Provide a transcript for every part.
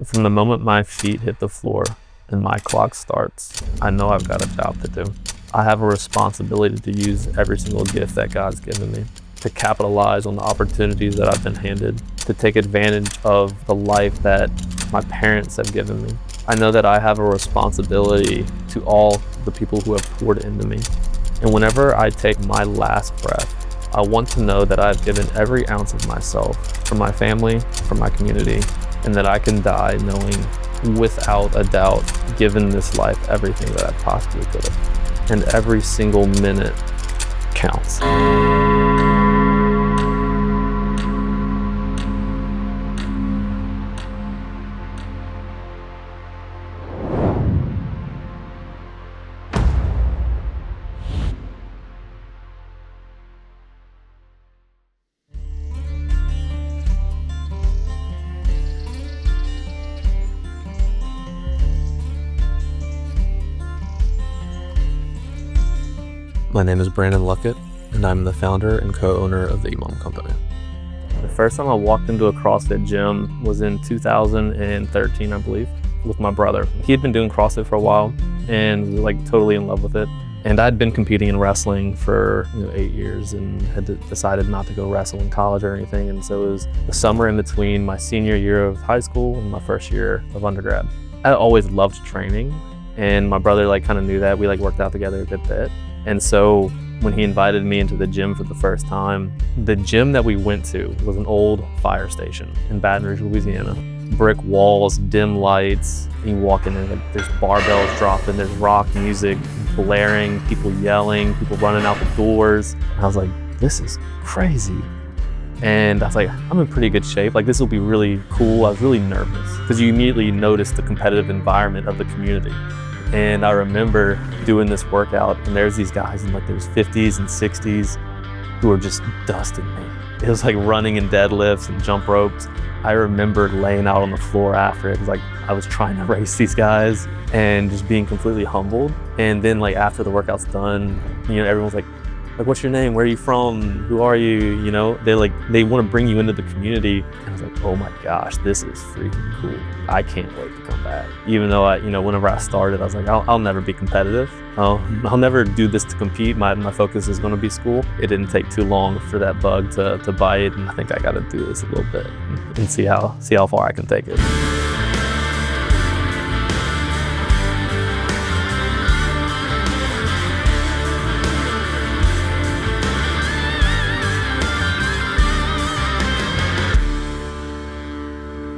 From the moment my feet hit the floor and my clock starts, I know I've got a job to do. I have a responsibility to use every single gift that God's given me, to capitalize on the opportunities that I've been handed, to take advantage of the life that my parents have given me. I know that I have a responsibility to all the people who have poured into me. And whenever I take my last breath, I want to know that I've given every ounce of myself for my family, for my community, and that I can die knowing without a doubt, given this life everything that I possibly could have. And every single minute counts. My name is Brandon Luckett, and I'm the founder and co-owner of the EMOM Company. The first time I walked into a CrossFit gym was in 2013, I believe, with my brother. He had been doing CrossFit for a while and was like totally in love with it. And I'd been competing in wrestling for 8 years and had decided not to go wrestle in college or anything. And so it was the summer in between my senior year of high school and my first year of undergrad. I always loved training, and my brother kind of knew that. We worked out together a good bit. And so when he invited me into the gym for the first time, the gym that we went to was an old fire station in Baton Rouge, Louisiana. Brick walls, dim lights. You walk in there, there's barbells dropping, there's rock music blaring, people yelling, people running out the doors. And I was like, this is crazy. And I was like, I'm in pretty good shape. This will be really cool. I was really nervous because you immediately notice the competitive environment of the community. And I remember doing this workout, and there's these guys in their 50s and 60s who are just dusting me. It was like running in deadlifts and jump ropes. I remember laying out on the floor after it. It was I was trying to race these guys and just being completely humbled. And then after the workout's done, everyone's like, what's your name? Where are you from? Who are you? They want to bring you into the community. And I was like, oh my gosh, this is freaking cool. I can't wait to come back. Even though whenever I started, I was like, I'll never be competitive. I'll never do this to compete. My focus is going to be school. It didn't take too long for that bug to bite, and I think I got to do this a little bit and see how far I can take it.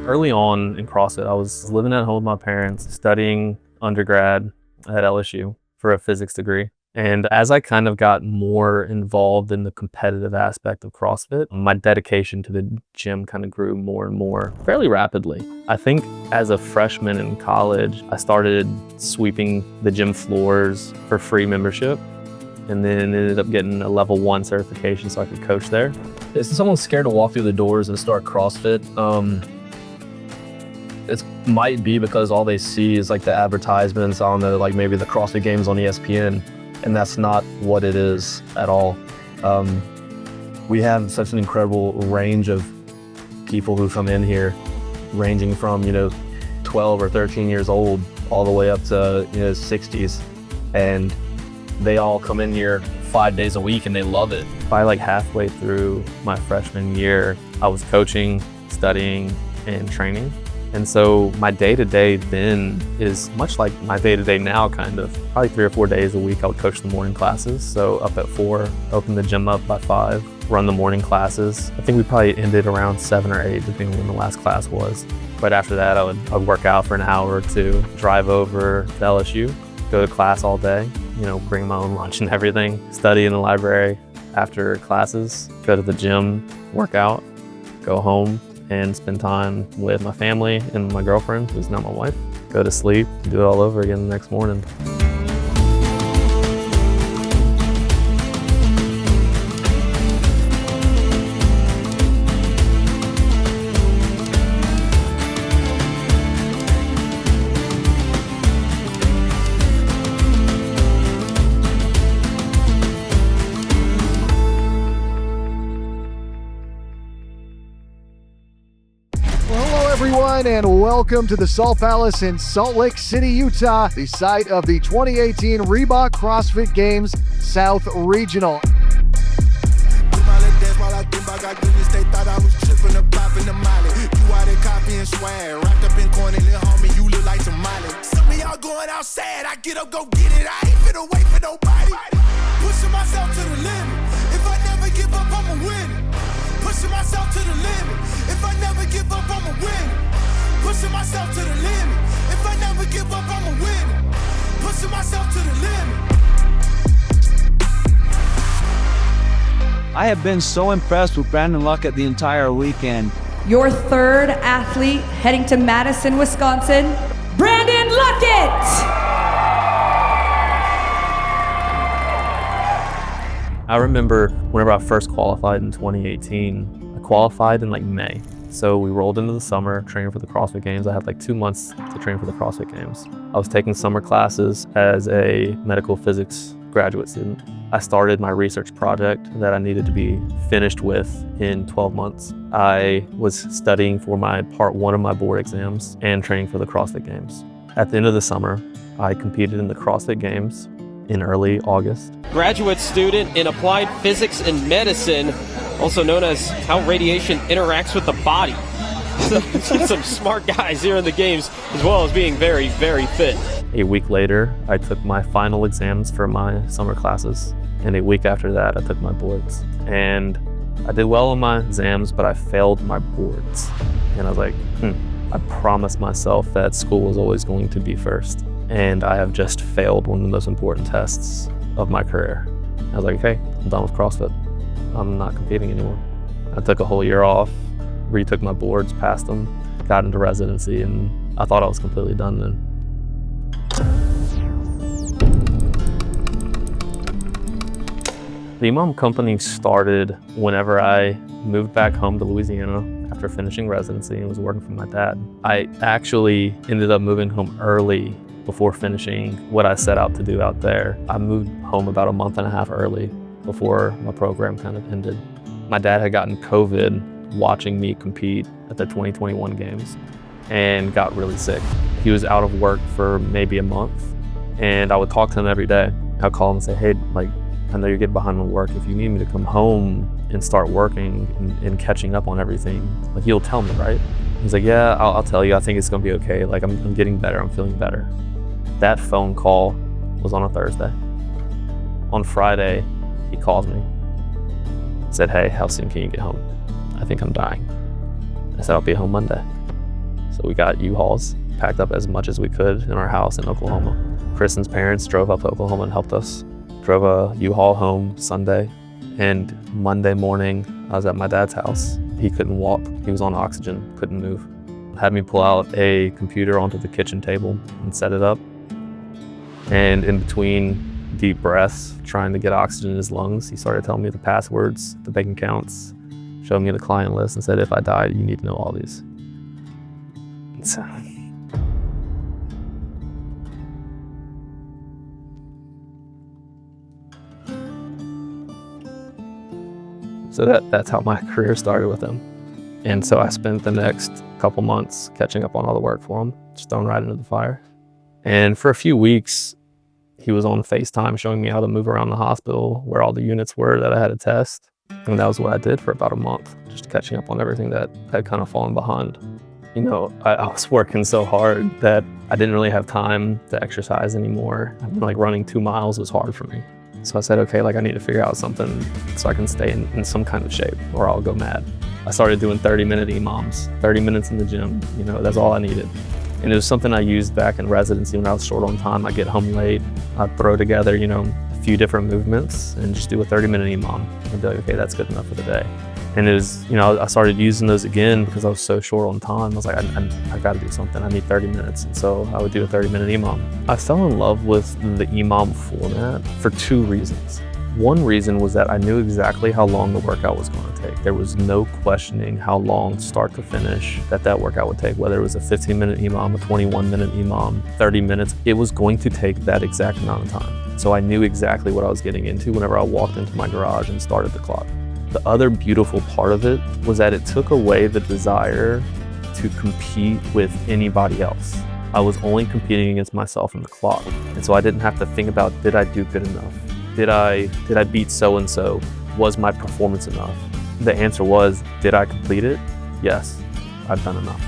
Early on in CrossFit, I was living at home with my parents, studying undergrad at LSU for a physics degree. And as I kind of got more involved in the competitive aspect of CrossFit, my dedication to the gym kind of grew more and more fairly rapidly. I think as a freshman in college, I started sweeping the gym floors for free membership, and then ended up getting a level 1 certification so I could coach there. If someone's scared to walk through the doors and start CrossFit, it might be because all they see is the advertisements on the maybe the CrossFit Games on ESPN, and that's not what it is at all. We have such an incredible range of people who come in here, ranging from 12 or 13 years old all the way up to 60s, and they all come in here 5 days a week and they love it. By halfway through my freshman year, I was coaching, studying, and training. And so my day-to-day then is much like my day-to-day now, kind of. Probably 3 or 4 days a week I would coach the morning classes. So up at 4, open the gym up by 5, run the morning classes. I think we probably ended around 7 or 8, depending on when the last class was. Right after that, I would work out for an hour or two, drive over to LSU, go to class all day, bring my own lunch and everything, study in the library. After classes, go to the gym, work out, go home, and spend time with my family and my girlfriend, who's now my wife. Go to sleep, do it all over again the next morning. Well, hello everyone. everyone, and welcome to the Salt Palace in Salt Lake City, Utah, the site of the 2018 Reebok CrossFit Games South Regional. Going outside, I get up, go get it. I ain't finna wait for nobody. Pushing myself to the limit. If I never give up, I'ma win it. Pushing myself to the limit. If I never give up, I'ma win it. Pushing myself to the limit. If I never give up, I'ma win it. Pushing myself to the limit. I have been so impressed with Brandon Luckett the entire weekend. Your third athlete heading to Madison, Wisconsin, Brandon Luckett! I remember whenever I first qualified in 2018, I qualified in like May. So we rolled into the summer training for the CrossFit Games. I had like 2 months to train for the CrossFit Games. I was taking summer classes as a medical physics graduate student. I started my research project that I needed to be finished with in 12 months. I was studying for my part 1 of my board exams and training for the CrossFit Games. At the end of the summer, I competed in the CrossFit Games in early August. Graduate student in applied physics and medicine, also known as how radiation interacts with the body. Some smart guys here in the games, as well as being very, very fit. A week later, I took my final exams for my summer classes. And a week after that, I took my boards. And I did well on my exams, but I failed my boards. And I was like, I promised myself that school was always going to be first. And I have just failed one of the most important tests of my career. I was like, okay, I'm done with CrossFit. I'm not competing anymore. I took a whole year off, retook my boards, passed them, got into residency, and I thought I was completely done then. The EMOM company started whenever I moved back home to Louisiana after finishing residency and was working for my dad. I actually ended up moving home early before finishing what I set out to do out there. I moved home about a month and a half early before my program kind of ended. My dad had gotten COVID watching me compete at the 2021 games and got really sick. He was out of work for maybe a month, and I would talk to him every day. I'd call him and say, hey, I know you're getting behind on work. If you need me to come home and start working and catching up on everything, you'll tell me, right? He's like, yeah, I'll tell you. I think it's gonna be okay. I'm getting better, I'm feeling better. That phone call was on a Thursday. On Friday, he calls me, said, hey, how soon can you get home? I think I'm dying. I said, I'll be home Monday. So we got U-Hauls, packed up as much as we could in our house in Oklahoma. Kristen's parents drove up to Oklahoma and helped us. Drove a U-Haul home Sunday, and Monday morning, I was at my dad's house. He couldn't walk, he was on oxygen, couldn't move. Had me pull out a computer onto the kitchen table and set it up. And in between deep breaths, trying to get oxygen in his lungs, he started telling me the passwords, the bank accounts, showed me the client list and said, if I died, you need to know all these. So that's how my career started with him. And so I spent the next couple months catching up on all the work for him, just thrown right into the fire. And for a few weeks, he was on FaceTime showing me how to move around the hospital, where all the units were that I had to test. And that was what I did for about a month, just catching up on everything that had kind of fallen behind. You know, I was working so hard that I didn't really have time to exercise anymore. Running 2 miles was hard for me. So I said, okay, I need to figure out something so I can stay in some kind of shape or I'll go mad. I started doing 30-minute EMOMs, 30 minutes in the gym, that's all I needed. And it was something I used back in residency when I was short on time. I'd get home late, I'd throw together, a few different movements and just do a 30-minute EMOM. I'd be like, okay, that's good enough for the day. And it was, I started using those again because I was so short on time. I was like, I gotta do something. I need 30 minutes. And so I would do a 30-minute EMOM. I fell in love with the EMOM format for 2 reasons. One reason was that I knew exactly how long the workout was going to take. There was no questioning how long, start to finish, that workout would take, whether it was a 15-minute EMOM, a 21-minute EMOM, 30 minutes. It was going to take that exact amount of time. So I knew exactly what I was getting into whenever I walked into my garage and started the clock. The other beautiful part of it was that it took away the desire to compete with anybody else. I was only competing against myself and the clock. And so I didn't have to think about, did I do good enough? Did I beat so-and-so? Was my performance enough? The answer was, did I complete it? Yes, I've done enough.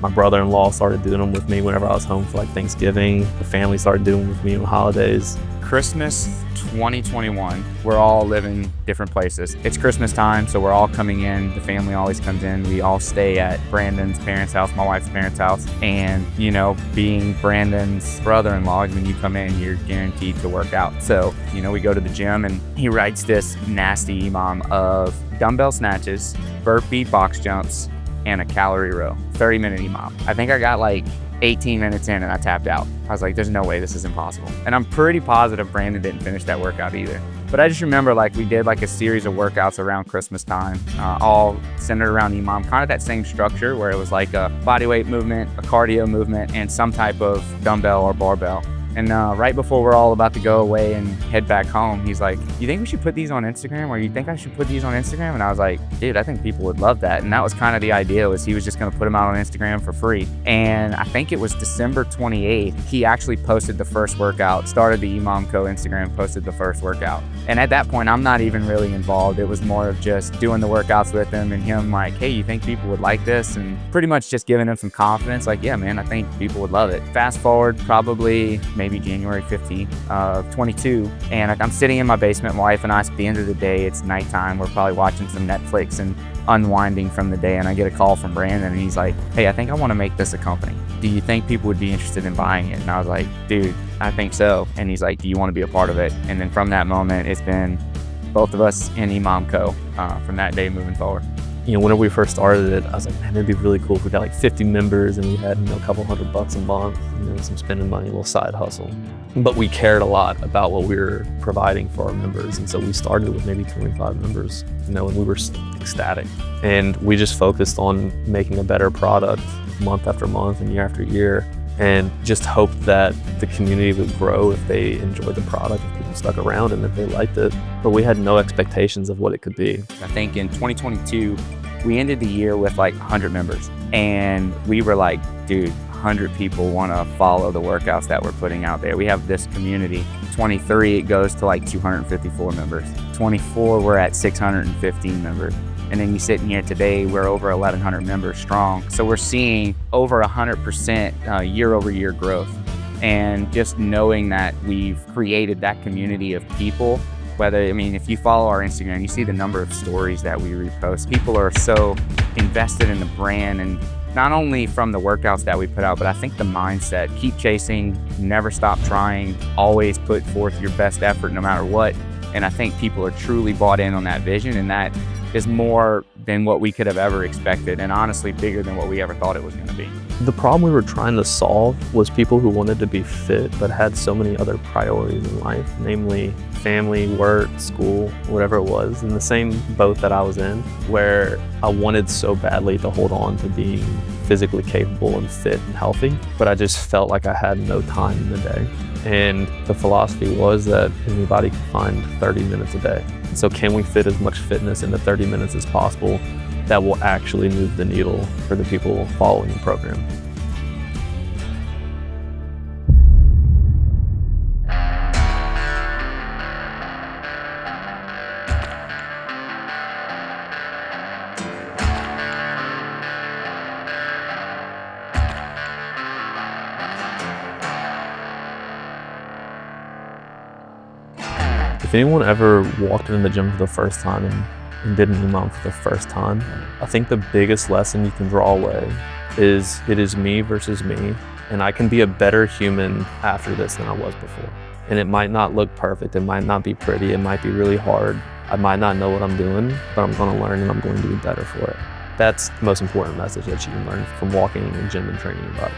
My brother-in-law started doing them with me whenever I was home for like Thanksgiving. The family started doing them with me on holidays. Christmas 2021, we're all living different places. It's Christmas time, so we're all coming in. The family always comes in. We all stay at Brandon's parents' house, my wife's parents' house. And, you know, being Brandon's brother-in-law, when you come in, you're guaranteed to work out. So, you know, we go to the gym and he writes this nasty EMOM of dumbbell snatches, burpee box jumps, and a calorie row, 30-minute EMOM. I think I got like 18 minutes in and I tapped out. I was like, there's no way this is impossible. And I'm pretty positive Brandon didn't finish that workout either. But I just remember like we did like a series of workouts around Christmas time, all centered around EMOM, kind of that same structure where it was like a bodyweight movement, a cardio movement, and some type of dumbbell or barbell. And right before we're all about to go away and head back home, he's like, you think we should put these on Instagram? Or you think I should put these on Instagram? And I was like, dude, I think people would love that. And that was kind of the idea, was he was just gonna put them out on Instagram for free. And I think it was December 28th, he actually posted the first workout, started the EMOM Co Instagram, posted the first workout. And at that point, I'm not even really involved. It was more of just doing the workouts with him and him like, hey, you think people would like this? And pretty much just giving him some confidence, like, yeah, man, I think people would love it. Fast forward, probably maybe January 15th of 22, and I'm sitting in my basement, my wife and I, at the end of the day, it's nighttime, we're probably watching some Netflix and unwinding from the day, and I get a call from Brandon and he's like, hey, I think I want to make this a company. Do you think people would be interested in buying it? And I was like, dude, I think so. And he's like, do you want to be a part of it? And then from that moment, it's been both of us in EMOM Co from that day moving forward. You know, whenever we first started it, I was like, man, it'd be really cool if we got like 50 members and we had, you know, a couple $100 a month, you know, some spending money, a little side hustle. But we cared a lot about what we were providing for our members. And so we started with maybe 25 members, you know, and we were ecstatic. And we just focused on making a better product month after month and year after year, and just hoped that the community would grow if they enjoyed the product, if people stuck around and if they liked it. But we had no expectations of what it could be. I think in 2022, we ended the year with like 100 members. And we were like, dude, 100 people want to follow the workouts that we're putting out there. We have this community. 23, it goes to like 254 members. 24, we're at 615 members. And then you sit in here today, we're over 1,100 members strong. So we're seeing over 100% year-over-year growth. And just knowing that we've created that community of people, whether, I mean, if you follow our Instagram, you see the number of stories that we repost. People are so invested in the brand, and not only from the workouts that we put out, but I think the mindset, keep chasing, never stop trying, always put forth your best effort no matter what. And I think people are truly bought in on that vision, and that is more than what we could have ever expected, and honestly bigger than what we ever thought it was going to be. The problem we were trying to solve was people who wanted to be fit but had so many other priorities in life, namely family, work, school, whatever it was, in the same boat that I was in, where I wanted so badly to hold on to being physically capable and fit and healthy, but I just felt like I had no time in the day. And the philosophy was that anybody could find 30 minutes a day. So can we fit as much fitness into 30 minutes as possible that will actually move the needle for the people following the program? If anyone ever walked into the gym for the first time and did an EMOM for the first time, I think the biggest lesson you can draw away is it is me versus me, and I can be a better human after this than I was before. And it might not look perfect, it might not be pretty, it might be really hard, I might not know what I'm doing, but I'm gonna learn and I'm going to be better for it. That's the most important message that you can learn from walking in the gym and training your body.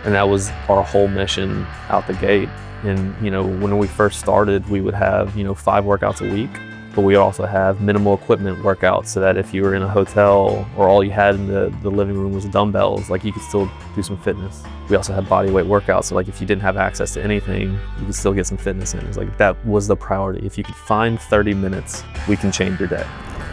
And that was our whole mission out the gate. And, you know, when we first started, we would have, 5 workouts a week, but we also have minimal equipment workouts so that if you were in a hotel or all you had in the living room was dumbbells, like you could still do some fitness. We also had body weight workouts. So like if you didn't have access to anything, you could still get some fitness in. It's like that was the priority. If you could find 30 minutes, we can change your day.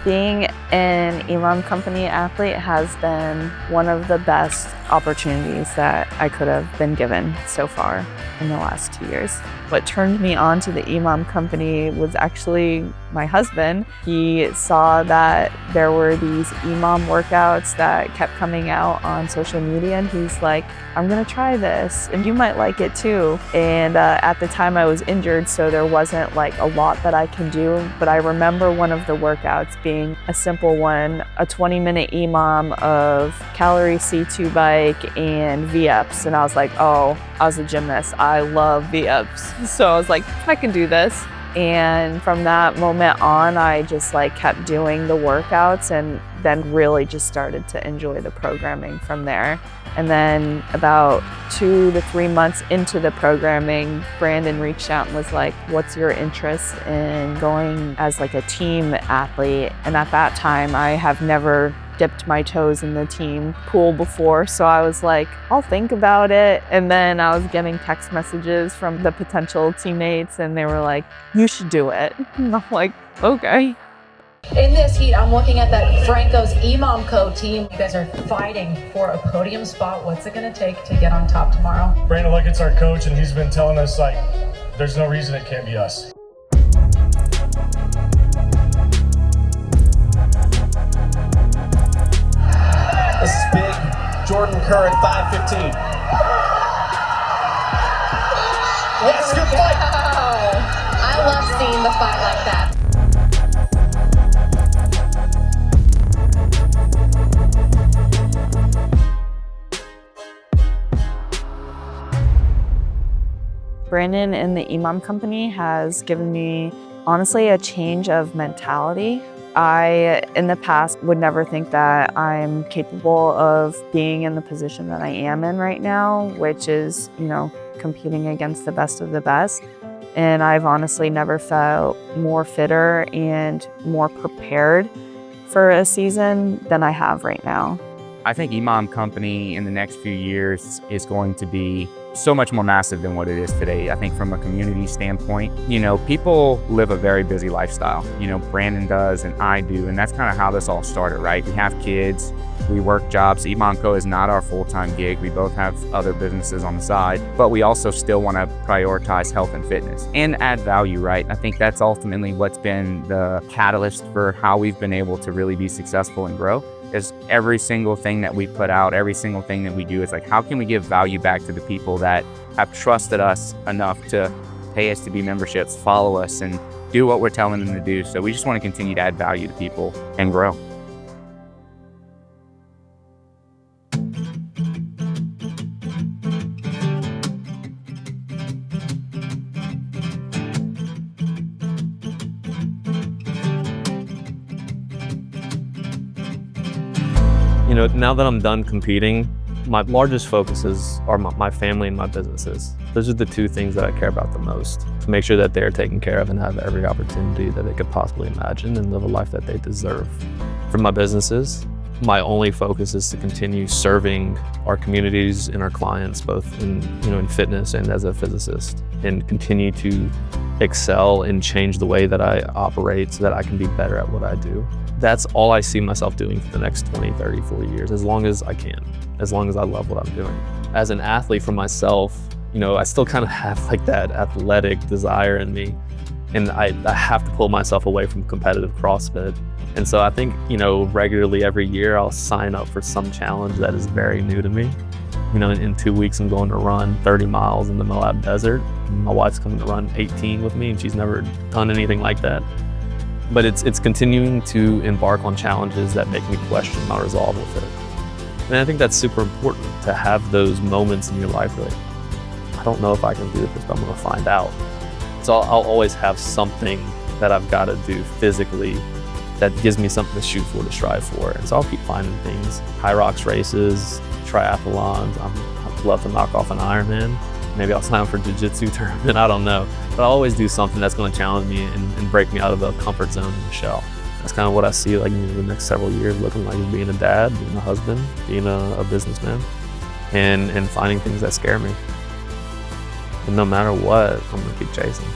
Being an EMOM company athlete has been one of the best opportunities that I could have been given so far in the last 2 years. What turned me on to the EMOM company was actually my husband. He saw that there were these EMOM workouts that kept coming out on social media, and he's like, I'm gonna try this and you might like it too. And at the time I was injured, so there wasn't like a lot that I can do, but I remember one of the workouts being a simple one, a 20-minute EMOM of calorie C2 bike and V-ups. And I was like, oh, I was a gymnast, I love V-ups. So I was like, I can do this. And from that moment on, I just like kept doing the workouts and then really just started to enjoy the programming from there. And then about 2 to 3 months into the programming, Brandon reached out and was like, what's your interest in going as like a team athlete? And at that time, I have never dipped my toes in the team pool before. So I was like, I'll think about it. And then I was getting text messages from the potential teammates and they were like, you should do it. And I'm like, okay. In this heat, I'm looking at that Franco's EMOM Co team. You guys are fighting for a podium spot. What's it going to take to get on top tomorrow? Brandon Luckett's our coach, and he's been telling us, like, there's no reason it can't be us. This is big. Jordan Kerr at 5:15. Yes, good fight. I love seeing the fight like that. Brandon in the EMOM company has given me, honestly, a change of mentality. I, in the past, would never think that I'm capable of being in the position that I am in right now, which is, you know, competing against the best of the best. And I've honestly never felt more fitter and more prepared for a season than I have right now. I think EMOM Company in the next few years is going to be so much more massive than what it is today. I think from a community standpoint, you know, people live a very busy lifestyle. You know, Brandon does and I do, and that's kind of how this all started, right? We have kids, we work jobs. EMOM Co is not our full-time gig. We both have other businesses on the side, but we also still want to prioritize health and fitness and add value, right? I think that's ultimately what's been the catalyst for how we've been able to really be successful and grow. Is every single thing that we put out, every single thing that we do is like, how can we give value back to the people that have trusted us enough to pay us to be memberships, follow us, and do what we're telling them to do. So we just want to continue to add value to people and grow. You know, now that I'm done competing, my largest focuses are my family and my businesses. Those are the two things that I care about the most, to make sure that they're taken care of and have every opportunity that they could possibly imagine and live a life that they deserve. For my businesses, my only focus is to continue serving our communities and our clients, both in fitness and as a physicist, and continue to excel and change the way that I operate so that I can be better at what I do. That's all I see myself doing for the next 20, 30, 40 years, as long as I can, as long as I love what I'm doing. As an athlete for myself, you know, I still kind of have like that athletic desire in me, and I have to pull myself away from competitive CrossFit. And so I think, you know, regularly every year I'll sign up for some challenge that is very new to me. You know, in 2 weeks I'm going to run 30 miles in the Moab Desert. My wife's coming to run 18 with me, and she's never done anything like that. But it's continuing to embark on challenges that make me question my resolve with it. And I think that's super important, to have those moments in your life where like, I don't know if I can do this, but I'm gonna find out. So I'll always have something that I've gotta do physically that gives me something to shoot for, to strive for. And so I'll keep finding things. High rocks races, triathlons. I'd love to knock off an Ironman. Maybe I'll sign up for jiu-jitsu tournament, I don't know. But I'll always do something that's gonna challenge me and break me out of the comfort zone and the shell. That's kind of what I see like in the next several years looking like, being a dad, being a husband, being a businessman, and finding things that scare me. And no matter what, I'm gonna keep chasing.